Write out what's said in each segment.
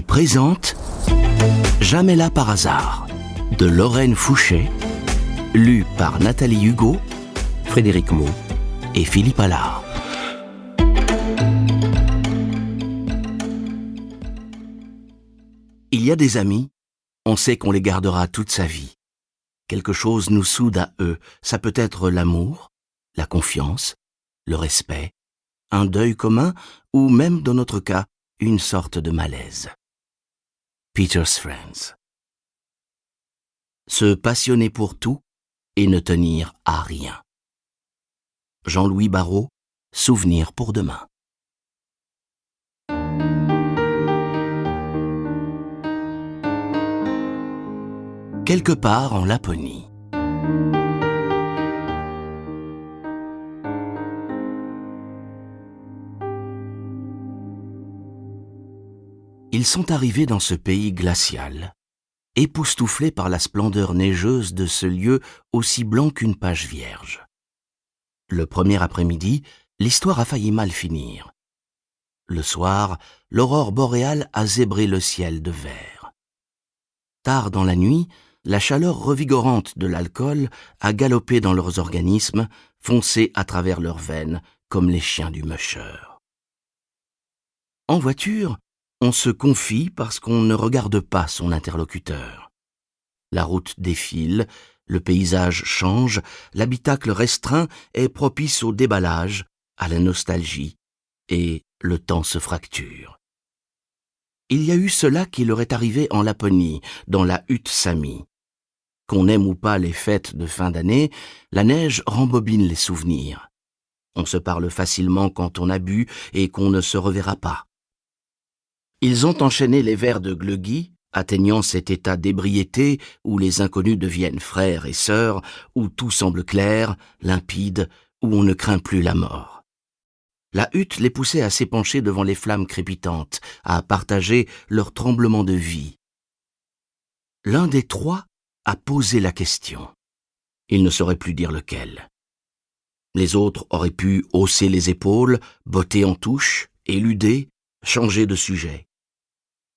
Librairie présente Jamais là par hasard de Lorraine Fouché, lu par Nathalie Hugo, Frédéric Maud et Philippe Allard. Il y a des amis, on sait qu'on les gardera toute sa vie. Quelque chose nous soude à eux, ça peut être l'amour, la confiance, le respect, un deuil commun ou même dans notre cas, une sorte de malaise. Peter's Friends. Se passionner pour tout et ne tenir à rien. Jean-Louis Barrault, Souvenirs pour demain. Quelque part en Laponie. Ils sont arrivés dans ce pays glacial, époustouflés par la splendeur neigeuse de ce lieu aussi blanc qu'une page vierge. Le premier après-midi, l'histoire a failli mal finir. Le soir, l'aurore boréale a zébré le ciel de vert. Tard dans la nuit, la chaleur revigorante de l'alcool a galopé dans leurs organismes, foncé à travers leurs veines comme les chiens du musher. En voiture, on se confie parce qu'on ne regarde pas son interlocuteur. La route défile, le paysage change, l'habitacle restreint est propice au déballage, à la nostalgie, et le temps se fracture. Il y a eu cela qui leur est arrivé en Laponie, dans la hutte Sami. Qu'on aime ou pas les fêtes de fin d'année, la neige rembobine les souvenirs. On se parle facilement quand on a bu et qu'on ne se reverra pas. Ils ont enchaîné les verres de Glögi, atteignant cet état d'ébriété où les inconnus deviennent frères et sœurs, où tout semble clair, limpide, où on ne craint plus la mort. La hutte les poussait à s'épancher devant les flammes crépitantes, à partager leur tremblement de vie. L'un des trois a posé la question. Il ne saurait plus dire lequel. Les autres auraient pu hausser les épaules, botter en touche, éluder, changer de sujet.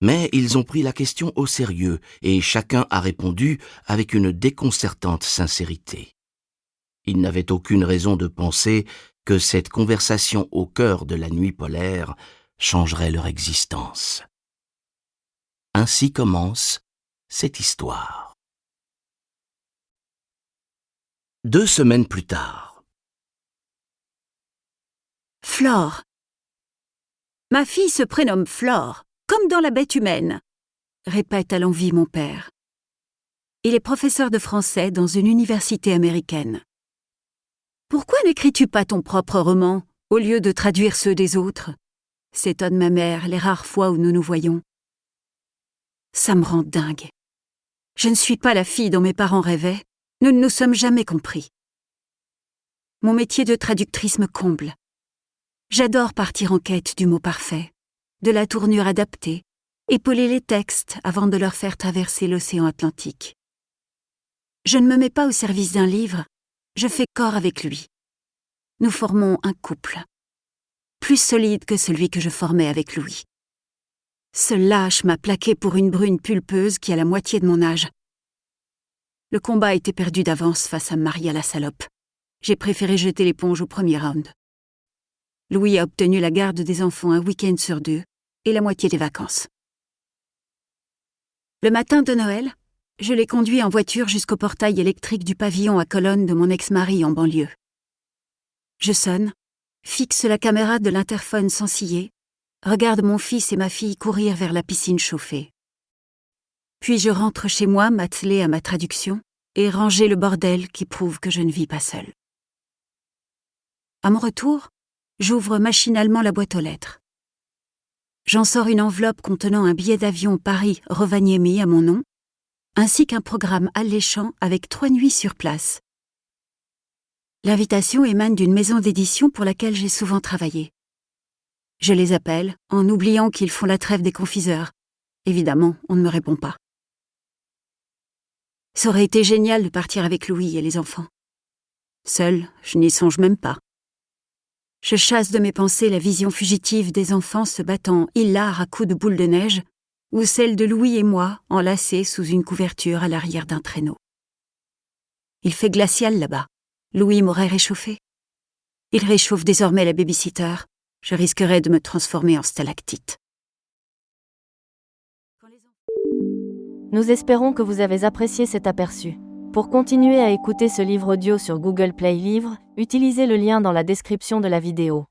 Mais ils ont pris la question au sérieux et chacun a répondu avec une déconcertante sincérité. Ils n'avaient aucune raison de penser que cette conversation au cœur de la nuit polaire changerait leur existence. Ainsi commence cette histoire. 2 semaines plus tard. Flore. Ma fille se prénomme Flore, comme dans la bête humaine, répète à l'envi mon père. Il est professeur de français dans une université américaine. Pourquoi n'écris-tu pas ton propre roman, au lieu de traduire ceux des autres ? S'étonne ma mère les rares fois où nous nous voyons. Ça me rend dingue. Je ne suis pas la fille dont mes parents rêvaient, nous ne nous sommes jamais compris. Mon métier de traductrice me comble. J'adore partir en quête du mot parfait, de la tournure adaptée, épauler les textes avant de leur faire traverser l'océan Atlantique. Je ne me mets pas au service d'un livre, je fais corps avec lui. Nous formons un couple, plus solide que celui que je formais avec Louis. Ce lâche m'a plaqué pour une brune pulpeuse qui a la moitié de mon âge. Le combat était perdu d'avance face à Maria la salope. J'ai préféré jeter l'éponge au premier round. Louis a obtenu la garde des enfants un week-end sur 2 et la moitié des vacances. Le matin de Noël, je l'ai conduit en voiture jusqu'au portail électrique du pavillon à colonnes de mon ex-mari en banlieue. Je sonne, fixe la caméra de l'interphone sans ciller, regarde mon fils et ma fille courir vers la piscine chauffée. Puis je rentre chez moi m'atteler à ma traduction et ranger le bordel qui prouve que je ne vis pas seule. À mon retour, j'ouvre machinalement la boîte aux lettres. J'en sors une enveloppe contenant un billet d'avion Paris-Rovaniemi à mon nom, ainsi qu'un programme alléchant avec 3 nuits sur place. L'invitation émane d'une maison d'édition pour laquelle j'ai souvent travaillé. Je les appelle, en oubliant qu'ils font la trêve des confiseurs. Évidemment, on ne me répond pas. Ça aurait été génial de partir avec Louis et les enfants. Seule, je n'y songe même pas. Je chasse de mes pensées la vision fugitive des enfants se battant hilars à coups de boules de neige ou celle de Louis et moi, enlacés sous une couverture à l'arrière d'un traîneau. Il fait glacial là-bas. Louis m'aurait réchauffé. Il réchauffe désormais la baby-sitter. Je risquerais de me transformer en stalactite. Nous espérons que vous avez apprécié cet aperçu. Pour continuer à écouter ce livre audio sur Google Play Livres, utilisez le lien dans la description de la vidéo.